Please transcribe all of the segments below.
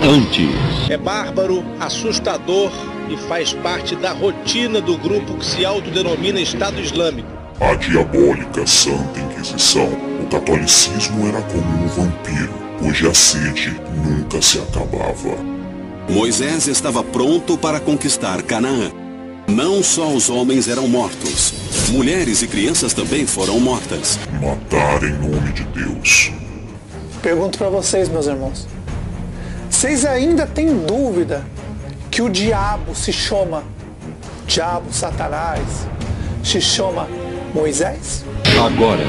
Antes. É bárbaro, assustador e faz parte da rotina do grupo que se autodenomina Estado Islâmico. A diabólica Santa Inquisição. O catolicismo era como um vampiro, cuja sede nunca se acabava. Moisés estava pronto para conquistar Canaã. Não só os homens eram mortos, mulheres e crianças também foram mortas. Matar em nome de Deus. Pergunto para vocês, meus irmãos. Vocês ainda têm dúvida que o diabo se chama Satanás, se chama Moisés? Agora.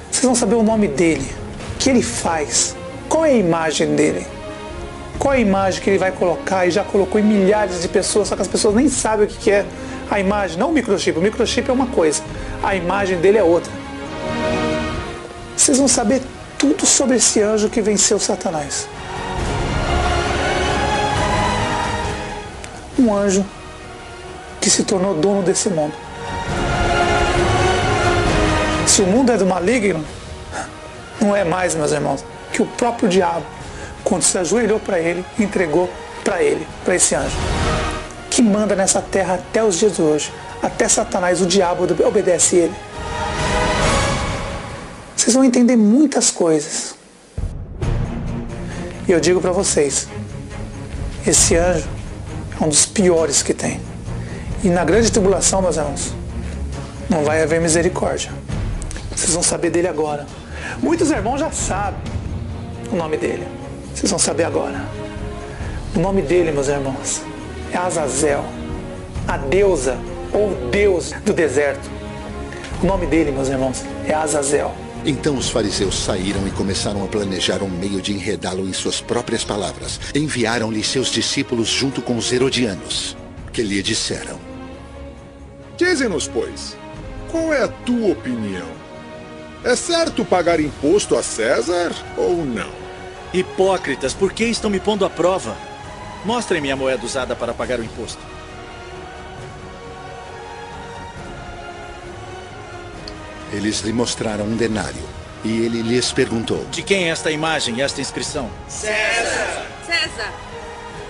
Vocês vão saber o nome dele, o que ele faz, qual é a imagem dele, qual é a imagem que ele vai colocar, e já colocou em milhares de pessoas, só que as pessoas nem sabem o que é a imagem, não o microchip é uma coisa, a imagem dele é outra. Vocês vão saber tudo sobre esse anjo que venceu Satanás. Um anjo que se tornou dono desse mundo. Se o mundo é do maligno, não é mais, meus irmãos, que o próprio diabo, quando se ajoelhou para ele, entregou para ele, para esse anjo, que manda nessa terra até os dias de hoje. Até Satanás, o diabo, obedece ele. Vocês vão entender muitas coisas. E eu digo para vocês, esse anjo é um dos piores que tem. E na grande tribulação, meus irmãos, não vai haver misericórdia. Vocês vão saber dele agora. Muitos irmãos já sabem o nome dele. Vocês vão saber agora. O nome dele, meus irmãos, é Azazel, a deusa ou Deus do deserto. O nome dele, meus irmãos, é Azazel. Então os fariseus saíram e começaram a planejar um meio de enredá-lo em suas próprias palavras. Enviaram-lhe seus discípulos junto com os herodianos, que lhe disseram: Dize-nos, pois, qual é a tua opinião? É certo pagar imposto a César ou não? Hipócritas, por que estão me pondo à prova? Mostrem-me a moeda usada para pagar o imposto. Eles lhe mostraram um denário, e ele lhes perguntou: De quem é esta imagem e esta inscrição? César! César!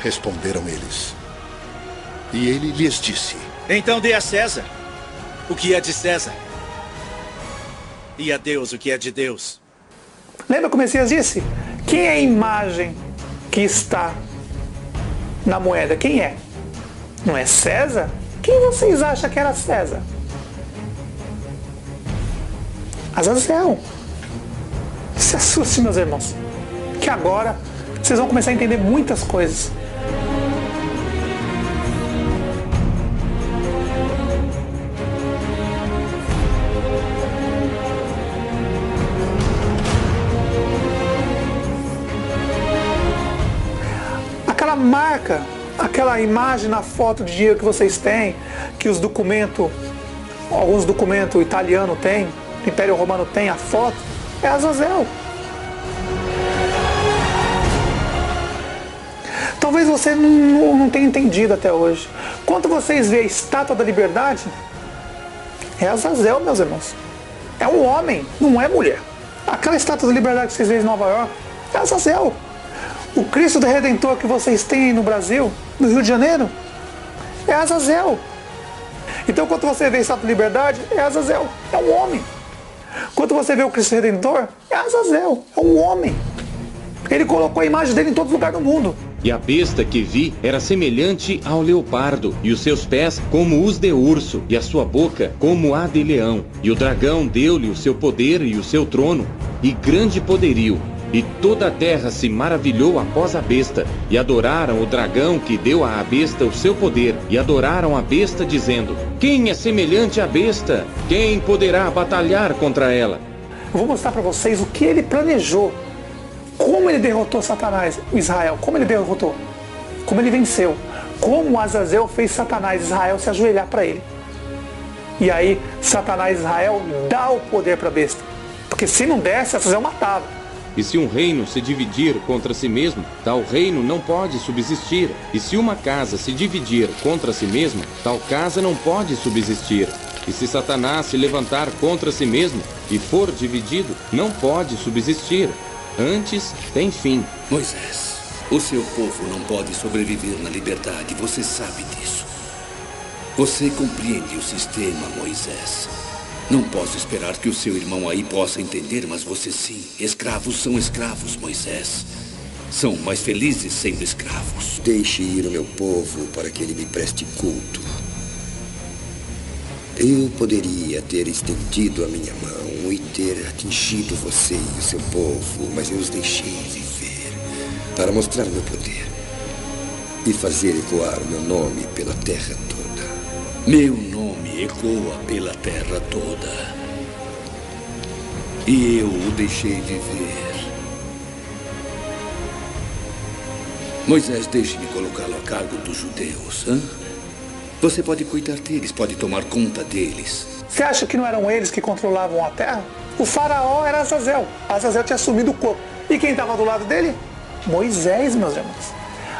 Responderam eles. E ele lhes disse: Então dê a César o que é de César, e a Deus o que é de Deus. Lembra como o Messias disse? Quem é a imagem que está na moeda? Quem é? Não é César? Quem vocês acham que era César? Azazel. Se assuste, meus irmãos, que agora vocês vão começar a entender muitas coisas. Aquela marca, aquela imagem na foto de dinheiro que vocês têm, que os documentos, alguns documentos italianos têm, o Império Romano tem a foto, é Azazel. Talvez você não tenha entendido até hoje. Quando vocês veem a Estátua da Liberdade, é Azazel, meus irmãos. É um homem, não é mulher. Aquela Estátua da Liberdade que vocês veem em Nova York, é Azazel. O Cristo do Redentor que vocês têm aí no Brasil, no Rio de Janeiro, é Azazel. Então quando você vê a Estátua da Liberdade, é Azazel, é um homem. Quando você vê o Cristo Redentor, é Azazel, é um homem. Ele colocou a imagem dele em todo lugar do mundo. E a besta que vi era semelhante ao leopardo, e os seus pés como os de urso, e a sua boca como a de leão. E o dragão deu-lhe o seu poder e o seu trono, e grande poderio. E toda a terra se maravilhou após a besta, e adoraram o dragão que deu à besta o seu poder, e adoraram a besta dizendo: Quem é semelhante à besta? Quem poderá batalhar contra ela? Eu vou mostrar para vocês o que ele planejou, como ele derrotou Satanás, Israel, como ele derrotou, como ele venceu, como Azazel fez Satanás, Israel se ajoelhar para ele. E aí Satanás, Israel dá o poder para a besta, porque se não desse, Azazel matava. E se um reino se dividir contra si mesmo, tal reino não pode subsistir. E se uma casa se dividir contra si mesma, tal casa não pode subsistir. E se Satanás se levantar contra si mesmo e for dividido, não pode subsistir. Antes tem fim. Moisés, o seu povo não pode sobreviver na liberdade. Você sabe disso. Você compreende o sistema, Moisés. Não posso esperar que o seu irmão aí possa entender, mas você sim. Escravos são escravos, Moisés. São mais felizes sendo escravos. Deixe ir o meu povo para que ele me preste culto. Eu poderia ter estendido a minha mão e ter atingido você e o seu povo, mas eu os deixei viver para mostrar o meu poder e fazer ecoar o meu nome pela terra toda. Meu nome ecoa pela terra toda. E eu o deixei viver. Moisés, deixe-me colocá-lo a cargo dos judeus, hã? Você pode cuidar deles, pode tomar conta deles. Você acha que não eram eles que controlavam a terra? O faraó era Azazel. Azazel tinha assumido o corpo. E quem estava do lado dele? Moisés, meus irmãos.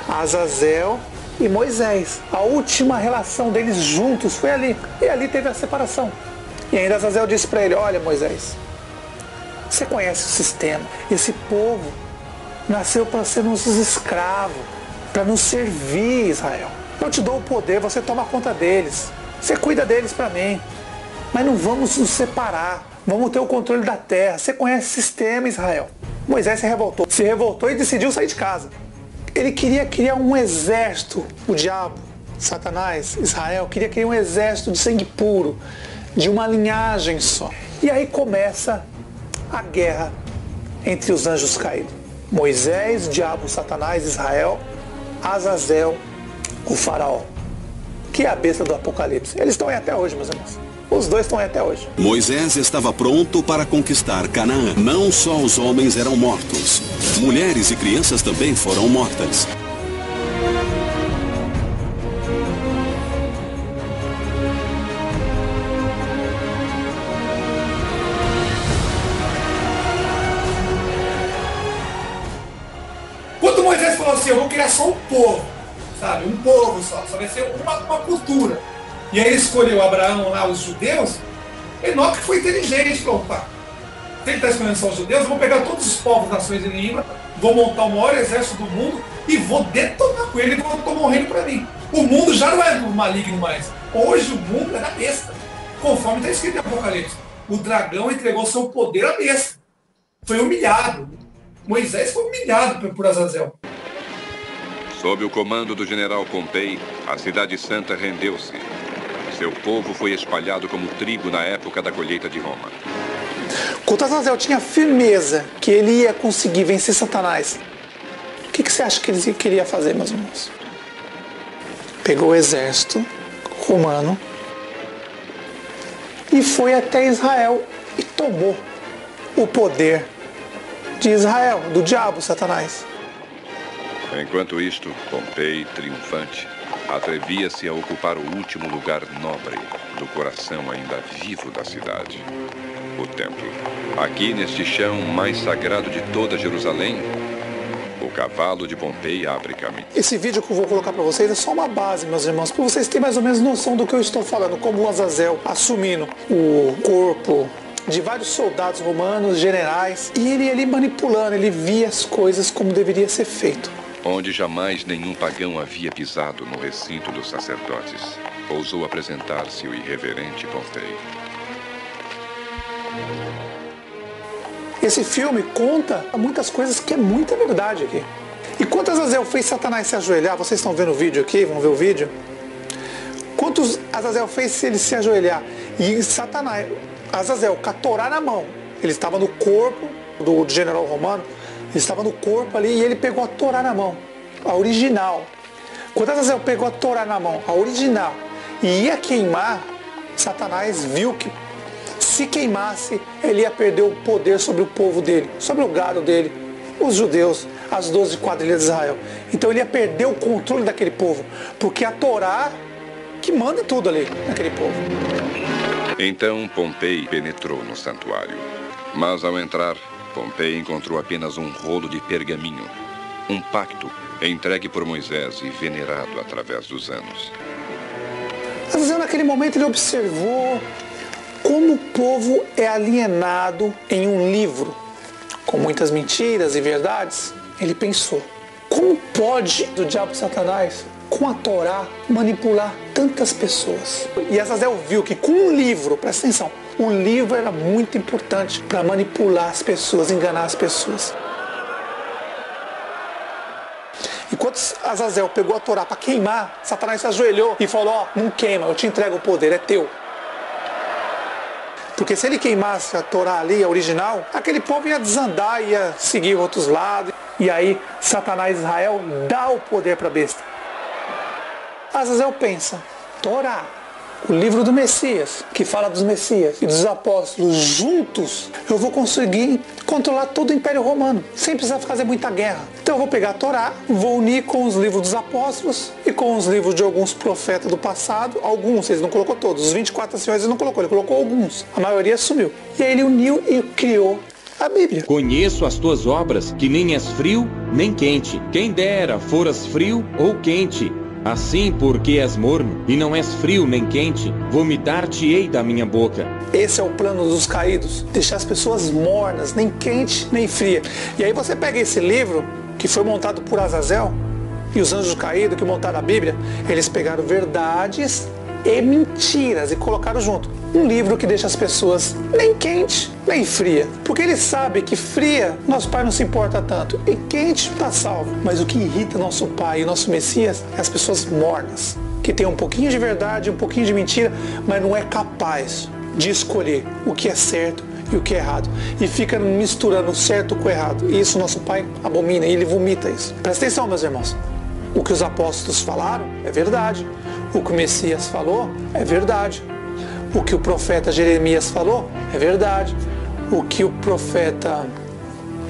Azazel e Moisés. A última relação deles juntos foi ali. E ali teve a separação. E ainda Azazel disse para ele, olha Moisés, você conhece o sistema. Esse povo nasceu para ser nossos escravos, para nos servir, Israel. Eu te dou o poder, você toma conta deles. Você cuida deles para mim. Mas não vamos nos separar. Vamos ter o controle da terra. Você conhece o sistema, Israel. Moisés se revoltou e decidiu sair de casa. Ele queria criar um exército. O diabo, Satanás, Israel, queria criar um exército de sangue puro, de uma linhagem só. E aí começa a guerra entre os anjos caídos. Moisés, o diabo, Satanás, Israel, Azazel, o faraó, que é a besta do Apocalipse. Eles estão aí até hoje, meus irmãos. Os dois estão aí até hoje. Moisés estava pronto para conquistar Canaã. Não só os homens eram mortos, mulheres e crianças também foram mortas. Quando Moisés falou assim, eu vou criar só um povo, sabe? Um povo só vai ser uma cultura. E aí ele escolheu Abraão lá, os judeus. Enoque foi inteligente, falou, opa, se ele está escolhendo só os judeus, eu vou pegar todos os povos, nações e línguas, vou montar o maior exército do mundo e vou detonar com ele e vou tomar um reino para mim. O mundo já não é maligno mais. Hoje o mundo é da besta. Conforme está escrito em Apocalipse. O dragão entregou seu poder à besta. Foi humilhado. Moisés foi humilhado por Azazel. Sob o comando do general Pompei, a cidade santa rendeu-se. Seu povo foi espalhado como trigo na época da colheita de Roma. Quando Azazel tinha firmeza que ele ia conseguir vencer Satanás, o que você acha que ele queria fazer, meus irmãos? Pegou o exército romano e foi até Israel e tomou o poder de Israel, do diabo, Satanás. Enquanto isto, Pompei, triunfante, atrevia-se a ocupar o último lugar nobre do coração ainda vivo da cidade, o templo. Aqui, neste chão mais sagrado de toda Jerusalém, o cavalo de Pompei abre caminho. Esse vídeo que eu vou colocar para vocês é só uma base, meus irmãos, para vocês terem mais ou menos noção do que eu estou falando, como o Azazel assumindo o corpo de vários soldados romanos, generais, e ele ali manipulando, ele via as coisas como deveria ser feito. Onde jamais nenhum pagão havia pisado no recinto dos sacerdotes, ousou apresentar-se o irreverente Pompei. Esse filme conta muitas coisas que é muita verdade aqui. E quanto Azazel fez Satanás se ajoelhar, vocês estão vendo o vídeo aqui, vão ver o vídeo? Quantos Azazel fez se ele se ajoelhar? E Satanás, Azazel, com a Torá na mão, ele estava no corpo do general romano, ele estava no corpo ali e ele pegou a Torá na mão, a original. Quando Azazel pegou a Torá na mão, a original, e ia queimar, Satanás viu que se queimasse, ele ia perder o poder sobre o povo dele, sobre o gado dele, os judeus, as 12 quadrilhas de Israel. Então ele ia perder o controle daquele povo, porque a Torá que manda em tudo ali, naquele povo. Então Pompei penetrou no santuário, mas ao entrar, Pompei encontrou apenas um rolo de pergaminho, um pacto entregue por Moisés e venerado através dos anos. Azazel naquele momento ele observou como o povo é alienado em um livro, com muitas mentiras e verdades. Ele pensou, como pode o diabo Satanás, com a Torá, manipular tantas pessoas? E Azazel viu que com um livro, presta atenção, o livro era muito importante para manipular as pessoas, enganar as pessoas. E quando Azazel pegou a Torá para queimar, Satanás se ajoelhou e falou, ó, não queima, eu te entrego o poder, é teu. Porque se ele queimasse a Torá ali, a original, aquele povo ia desandar, ia seguir outros lados. E aí Satanás Israel dá o poder para a besta. Azazel pensa, Torá, o livro do Messias, que fala dos Messias e dos apóstolos juntos, eu vou conseguir controlar todo o Império Romano, sem precisar fazer muita guerra. Então eu vou pegar a Torá, vou unir com os livros dos apóstolos e com os livros de alguns profetas do passado, alguns, ele não colocou todos, os 24 anciões ele não colocou, ele colocou alguns, a maioria sumiu. E aí ele uniu e criou a Bíblia. Conheço as tuas obras, que nem és frio nem quente. Quem dera foras frio ou quente. Assim, porque és morno e não és frio nem quente, vomitar-te-ei da minha boca. Esse é o plano dos caídos, deixar as pessoas mornas, nem quente nem fria. E aí você pega esse livro, que foi montado por Azazel, e os anjos caídos que montaram a Bíblia, eles pegaram verdades e mentiras e colocaram junto. Um livro que deixa as pessoas nem quente, nem fria. Porque ele sabe que fria, nosso Pai não se importa tanto. E quente, está salvo. Mas o que irrita nosso Pai e nosso Messias é as pessoas mornas. Que tem um pouquinho de verdade, um pouquinho de mentira, mas não é capaz de escolher o que é certo e o que é errado. E fica misturando o certo com o errado. E isso nosso Pai abomina e ele vomita isso. Presta atenção, meus irmãos. O que os apóstolos falaram é verdade. O que o Messias falou é verdade. O que o profeta Jeremias falou é verdade. O que o profeta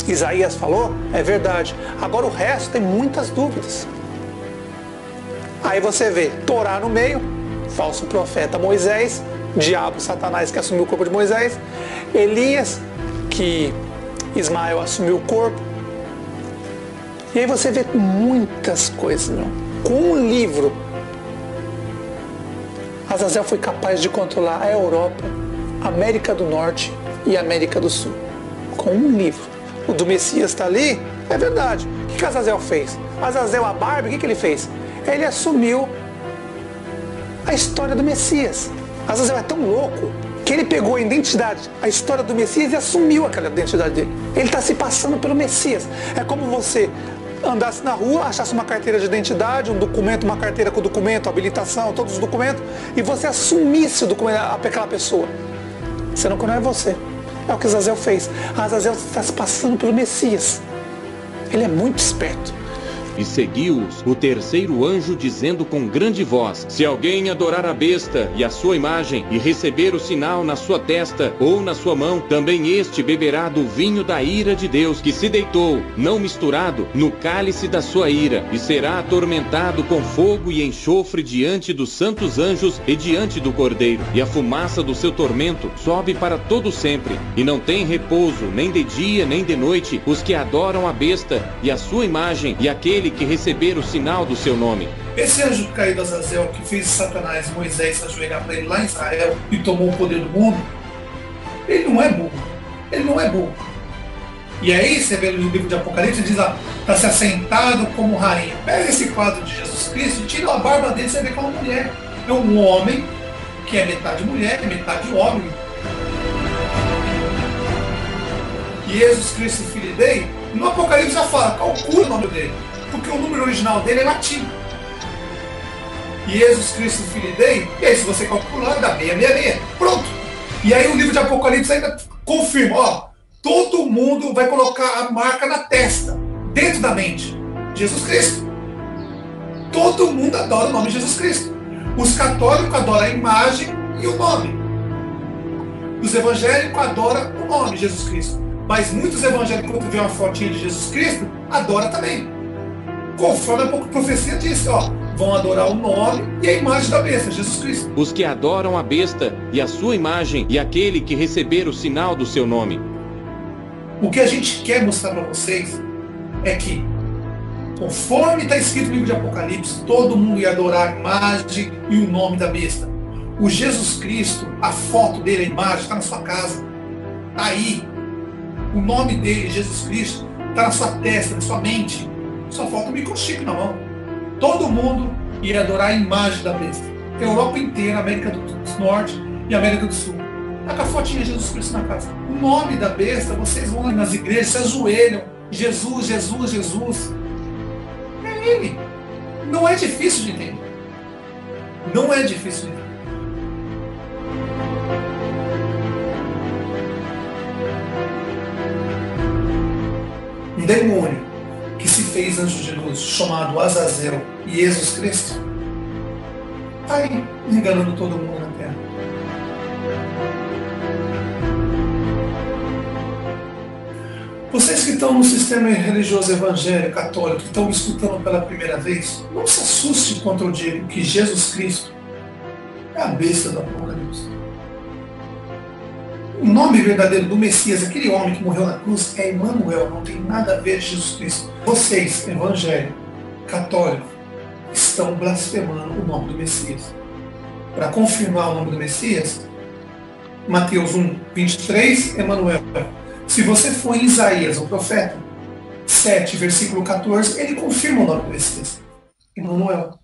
Isaías falou é verdade. Agora o resto tem muitas dúvidas. Aí você vê Torá no meio, falso profeta Moisés, diabo Satanás que assumiu o corpo de Moisés, Elias, que Ismael assumiu o corpo. E aí você vê muitas coisas, meu. Com um livro, Azazel foi capaz de controlar a Europa, a América do Norte e a América do Sul. Com um livro. O do Messias está ali, é verdade. O que Azazel fez? Azazel, a Barbie, o que ele fez? Ele assumiu a história do Messias. Azazel é tão louco que ele pegou a identidade, a história do Messias e assumiu aquela identidade dele. Ele está se passando pelo Messias. É como você andasse na rua, achasse uma carteira de identidade, um documento, uma carteira com documento, habilitação, todos os documentos, e você assumisse o documento àquela pessoa. Sendo que não é você. É o que Azazel fez. Azazel está se passando pelo Messias. Ele é muito esperto. E seguiu-os o terceiro anjo dizendo com grande voz: se alguém adorar a besta e a sua imagem e receber o sinal na sua testa ou na sua mão, também este beberá do vinho da ira de Deus, que se deitou, não misturado, no cálice da sua ira, e será atormentado com fogo e enxofre diante dos santos anjos e diante do Cordeiro. E a fumaça do seu tormento sobe para todo sempre, e não tem repouso nem de dia nem de noite os que adoram a besta e a sua imagem e aquele que receber o sinal do seu nome. Esse anjo caído Azazel, que fez Satanás e Moisés se ajoelhar para ele lá em Israel e tomou o poder do mundo, ele não é burro. Ele não é burro. E aí, você vê no livro de Apocalipse, diz lá, está se assentado como rainha. Pega esse quadro de Jesus Cristo, tira a barba dele e você vê que é uma mulher. É um homem que é metade mulher, metade homem. E Jesus Cristo, filho dele, no Apocalipse já fala, calcula o nome dele. Porque o número original dele é latim. Jesus Cristo, filho dele, e aí se você calcular, dá 666. Pronto. E aí o livro de Apocalipse ainda confirma, ó, todo mundo vai colocar a marca na testa, dentro da mente. Jesus Cristo. Todo mundo adora o nome de Jesus Cristo. Os católicos adoram a imagem e o nome. Os evangélicos adoram o nome de Jesus Cristo. Mas muitos evangélicos, quando vê uma fotinha de Jesus Cristo, adoram também. Conforme a profecia disse, ó, vão adorar o nome e a imagem da besta, Jesus Cristo. Os que adoram a besta e a sua imagem e aquele que receber o sinal do seu nome. O que a gente quer mostrar para vocês é que, conforme está escrito no livro de Apocalipse, todo mundo ia adorar a imagem e o nome da besta. O Jesus Cristo, a foto dele, a imagem, está na sua casa. Está aí. O nome dele, Jesus Cristo, está na sua testa, na sua mente. Só falta um microchip na mão. Todo mundo ia adorar a imagem da besta. Europa inteira, América do Norte e América do Sul. Está com a fotinha de Jesus Cristo na casa. O nome da besta, vocês vão lá nas igrejas, se ajoelham. Jesus, Jesus, Jesus. É ele. Não é difícil de entender. Não é difícil de entender. Um demônio que se fez anjo de luz, chamado Azazel e Jesus Cristo, está aí enganando todo mundo na Terra. Vocês que estão no sistema religioso evangélico, católico, que estão me escutando pela primeira vez, não se assuste quando eu digo que Jesus Cristo é a besta do Apocalipse. O nome verdadeiro do Messias, aquele homem que morreu na cruz, é Emanuel, não tem nada a ver com Jesus Cristo. Vocês, evangélicos, católicos, estão blasfemando o nome do Messias. Para confirmar o nome do Messias, Mateus 1, 23, Emanuel. Se você for em Isaías, o profeta, 7, versículo 14, ele confirma o nome do Messias. Emanuel.